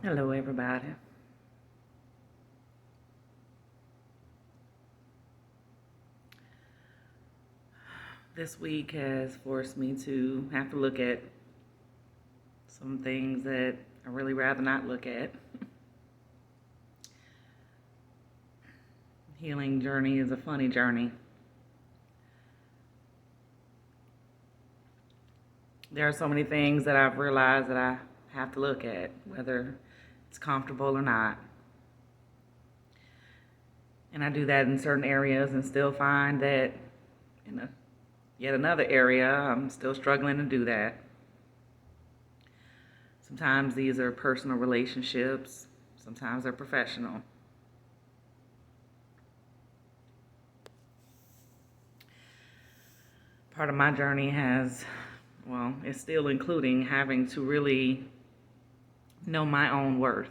Hello, everybody. This week has forced me to have to look at some things that I really rather not look at. Healing journey is a funny journey. There are so many things that I've realized that I have to look at, whether it's comfortable or not. And I do that in certain areas and still find that in yet another area, I'm still struggling to do that. Sometimes these are personal relationships, sometimes they're professional. Part of my journey it's still including having to really know my own worth.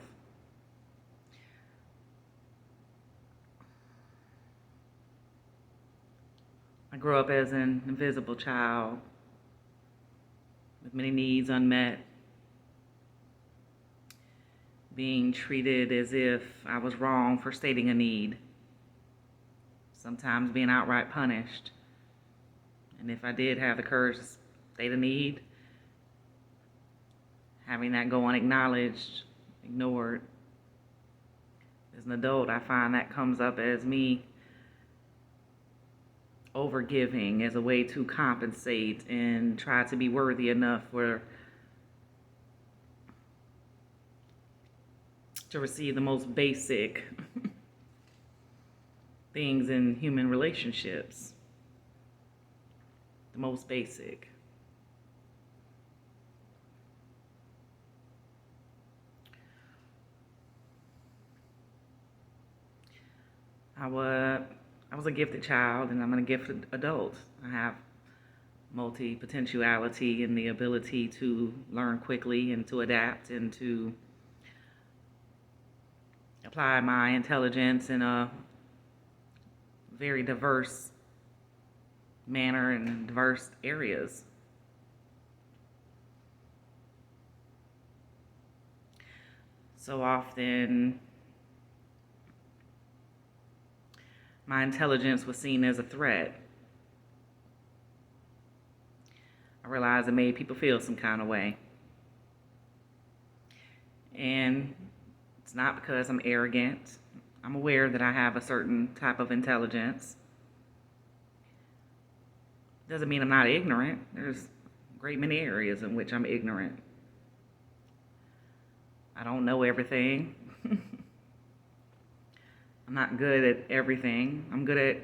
I grew up as an invisible child with many needs unmet, being treated as if I was wrong for stating a need, sometimes being outright punished. And if I did have the courage to state a need, having that go unacknowledged, ignored. As an adult, I find that comes up as me overgiving as a way to compensate and try to be worthy enough to receive the most basic things in human relationships. The most basic. I was a gifted child, and I'm a gifted adult. I have multi-potentiality and the ability to learn quickly and to adapt and to apply my intelligence in a very diverse manner in diverse areas. So often, my intelligence was seen as a threat. I realized it made people feel some kind of way. And it's not because I'm arrogant. I'm aware that I have a certain type of intelligence. Doesn't mean I'm not ignorant. There's a great many areas in which I'm ignorant. I don't know everything. I'm not good at everything. I'm good at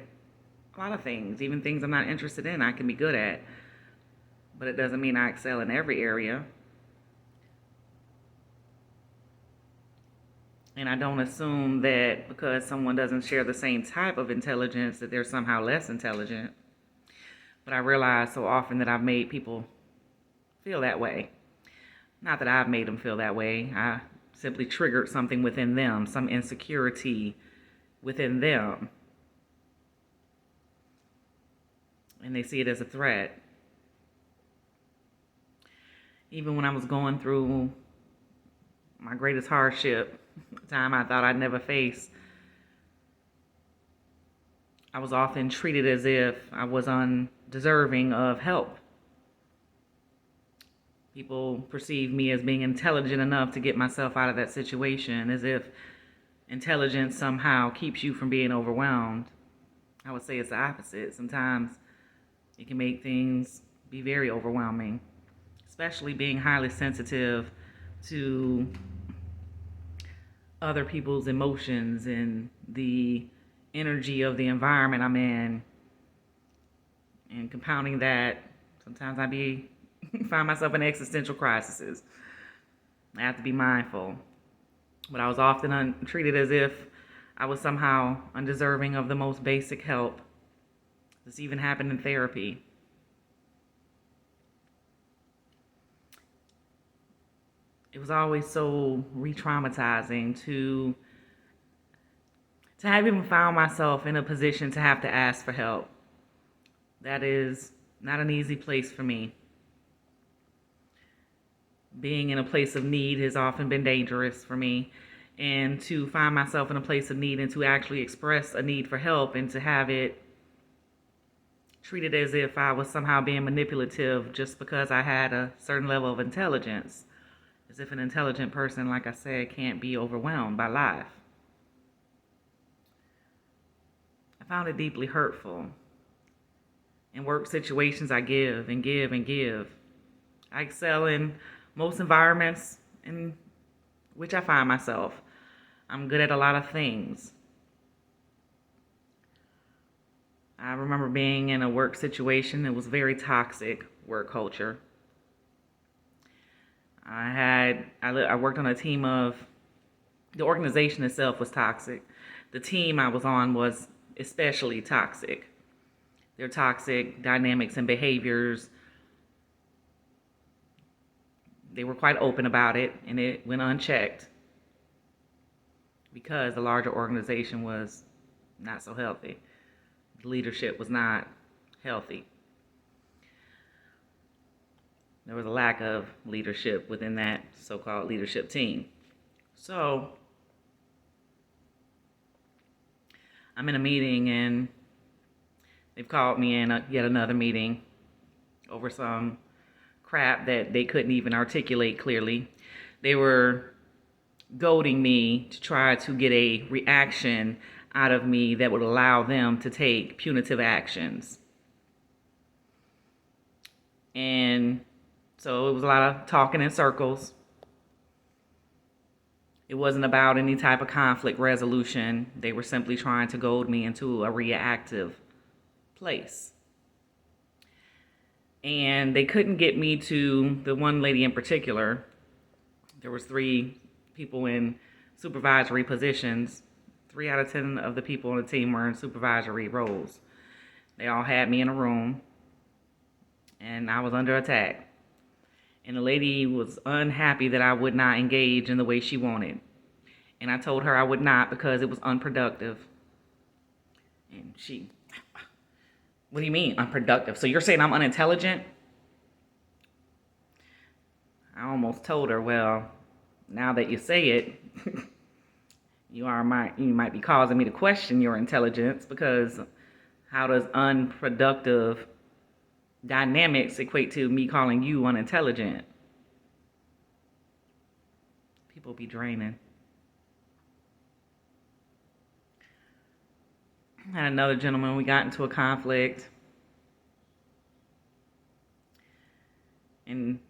a lot of things. Even things I'm not interested in, I can be good at. But it doesn't mean I excel in every area. And I don't assume that because someone doesn't share the same type of intelligence that they're somehow less intelligent. But I realize so often that I've made people feel that way. Not that I've made them feel that way. I simply triggered something within them, some insecurity within them. And they see it as a threat. Even when I was going through my greatest hardship, time I thought I'd never face, I was often treated as if I was undeserving of help. People perceive me as being intelligent enough to get myself out of that situation, as if intelligence somehow keeps you from being overwhelmed. I would say it's the opposite. Sometimes it can make things be very overwhelming, especially being highly sensitive to other people's emotions and the energy of the environment I'm in. And compounding that, sometimes find myself in existential crises. I have to be mindful. But I was often treated as if I was somehow undeserving of the most basic help. This even happened in therapy. It was always so re-traumatizing to have even found myself in a position to have to ask for help. That is not an easy place for me. being in a place of need has often been dangerous for me. And to find myself in a place of need and to actually express a need for help and to have it treated as if I was somehow being manipulative just because I had a certain level of intelligence. As if an intelligent person, like I said, can't be overwhelmed by life. I found it deeply hurtful. In work situations, I give and give and give. I excel in most environments in which I find myself. I'm good at a lot of things. I remember being in a work situation that was very toxic work culture. I worked on a team of, the organization itself was toxic. The team I was on was especially toxic. Their toxic dynamics and behaviors, they were quite open about it, and it went unchecked because the larger organization was not so healthy. The leadership was not healthy. There was a lack of leadership within that so-called leadership team. So I'm in a meeting and they've called me in yet another meeting over some crap that they couldn't even articulate clearly. They were goading me to try to get a reaction out of me that would allow them to take punitive actions. And so it was a lot of talking in circles. It wasn't about any type of conflict resolution. They were simply trying to goad me into a reactive place. And they couldn't get me to, the one lady in particular, there was 3 people in supervisory positions. 3 out of 10 of the people on the team were in supervisory roles. They all had me in a room, and I was under attack. And the lady was unhappy that I would not engage in the way she wanted. And I told her I would not because it was unproductive. And she, what do you mean unproductive? So you're saying I'm unintelligent? I almost told her, well, now that you say it, you might be causing me to question your intelligence, because how does unproductive dynamics equate to me calling you unintelligent? People be draining. I had another gentleman, we got into a conflict. And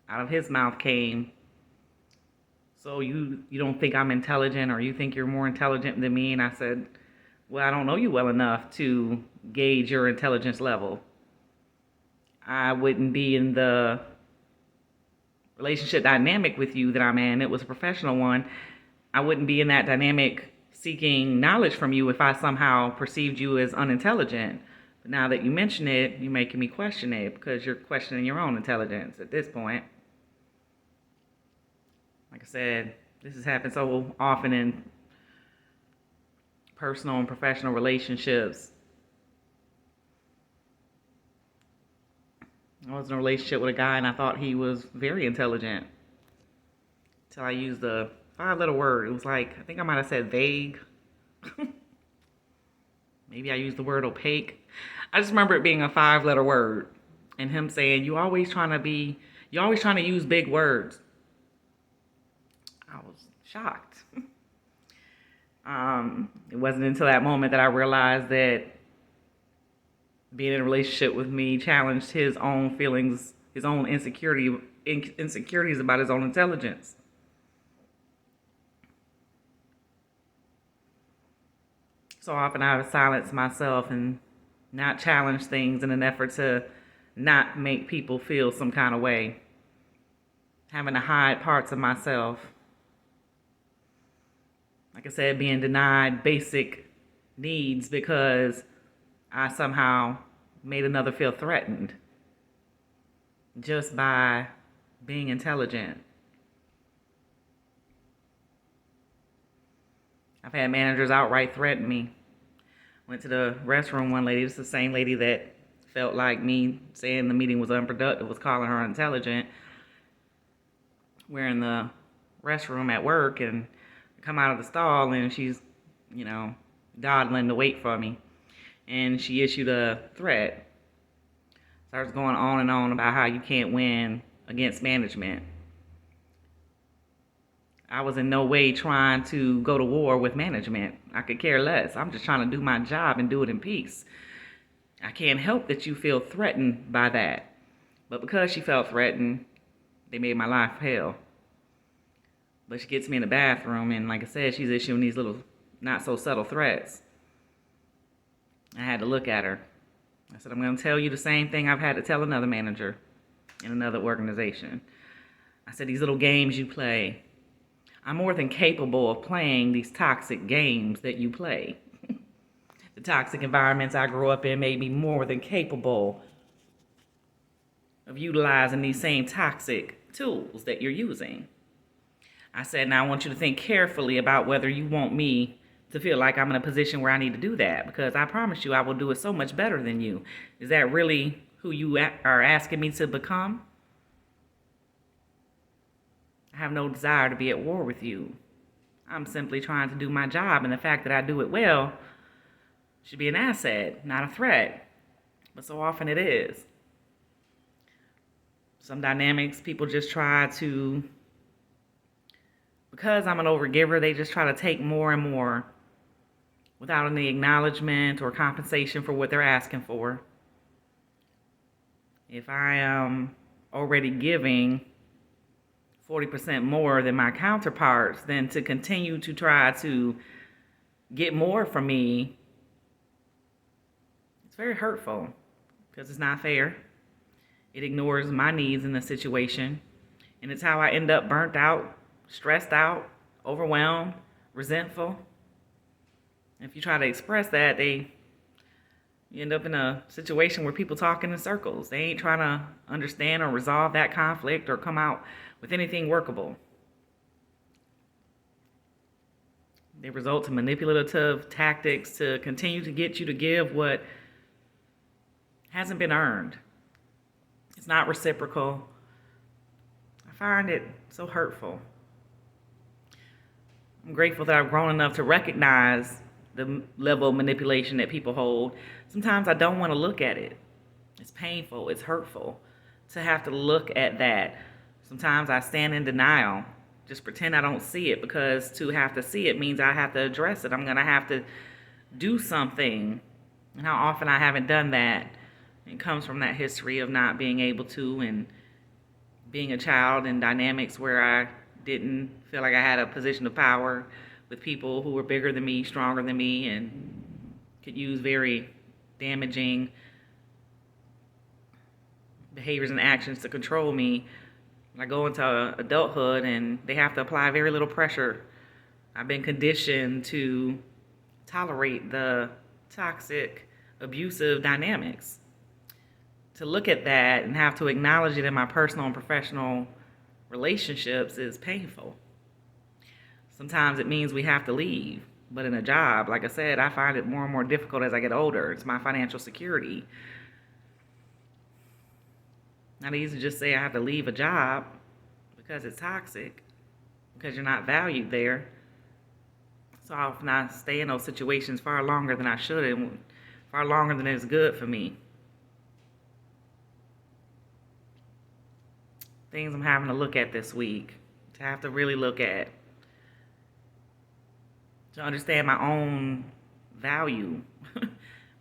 out of his mouth came, so you don't think I'm intelligent, or you think you're more intelligent than me? And I said, well, I don't know you well enough to gauge your intelligence level. I wouldn't be in the relationship dynamic with you that I'm in. It was a professional one. I wouldn't be in that dynamic seeking knowledge from you if I somehow perceived you as unintelligent. But now that you mention it, you're making me question it, because you're questioning your own intelligence at this point. Like I said, this has happened so often in personal and professional relationships. I was in a relationship with a guy and I thought he was very intelligent, until I used a 5-letter word. It was like, I think I might have said vague. Maybe I used the word opaque. I just remember it being a 5-letter word and him saying, you're always trying to use big words. I was shocked. It wasn't until that moment that I realized that being in a relationship with me challenged his own feelings, his own insecurities about his own intelligence. So often I would silence myself and not challenge things in an effort to not make people feel some kind of way. Having to hide parts of myself. Like I said, being denied basic needs because I somehow made another feel threatened just by being intelligent. I've had managers outright threaten me. Went to the restroom, one lady, this is the same lady that felt like me saying the meeting was unproductive was calling her intelligent. We're in the restroom at work, and I come out of the stall, and she's, dawdling to wait for me. And she issued a threat. Starts going on and on about how you can't win against management. I was in no way trying to go to war with management. I could care less. I'm just trying to do my job and do it in peace. I can't help that you feel threatened by that. But because she felt threatened, they made my life hell. But she gets me in the bathroom, and like I said, she's issuing these little not so subtle threats. I had to look at her. I said, I'm going to tell you the same thing I've had to tell another manager in another organization. I said, these little games you play, I'm more than capable of playing these toxic games that you play. The toxic environments I grew up in made me more than capable of utilizing these same toxic tools that you're using. I said, now I want you to think carefully about whether you want me to feel like I'm in a position where I need to do that, because I promise you I will do it so much better than you. Is that really who you are asking me to become? I have no desire to be at war with you. I'm simply trying to do my job, and the fact that I do it well should be an asset, not a threat. But so often it is. Some dynamics, people just try to, because I'm an overgiver, they just try to take more and more without any acknowledgement or compensation for what they're asking for. If I am already giving 40% more than my counterparts, then to continue to try to get more from me, it's very hurtful because it's not fair. It ignores my needs in the situation, and it's how I end up burnt out, stressed out, overwhelmed, resentful. If you try to express that, you end up in a situation where people talking in circles. They ain't trying to understand or resolve that conflict or come out with anything workable. They result in manipulative tactics to continue to get you to give what hasn't been earned. It's not reciprocal. I find it so hurtful. I'm grateful that I've grown enough to recognize the level of manipulation that people hold. Sometimes I don't want to look at it. It's painful, it's hurtful to have to look at that. Sometimes I stand in denial, just pretend I don't see it, because to have to see it means I have to address it. I'm going to have to do something. And how often I haven't done that. It comes from that history of not being able to, and being a child in dynamics where I didn't feel like I had a position of power with people who were bigger than me, stronger than me, and could use very damaging behaviors and actions to control me. I go into adulthood and they have to apply very little pressure. I've been conditioned to tolerate the toxic, abusive dynamics. To look at that and have to acknowledge it in my personal and professional relationships is painful. Sometimes it means we have to leave. But in a job, like I said, I find it more and more difficult as I get older. It's my financial security. Not easy to just say I have to leave a job because it's toxic, because you're not valued there. So often I stay in those situations far longer than I should, and far longer than is good for me. Things I'm having to look at this week, to have to really look at, to understand my own value,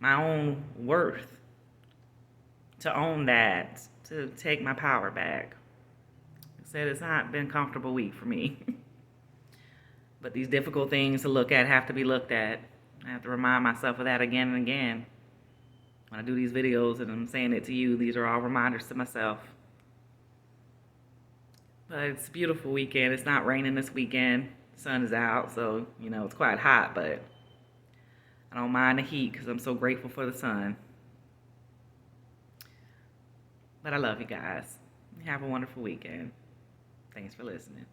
my own worth, to own that, to take my power back. Like I said, it's not been a comfortable week for me. But these difficult things to look at have to be looked at. I have to remind myself of that again and again. When I do these videos and I'm saying it to you, these are all reminders to myself. But it's a beautiful weekend. It's not raining this weekend. The sun is out, so, it's quite hot, but I don't mind the heat because I'm so grateful for the sun. But I love you guys. Have a wonderful weekend. Thanks for listening.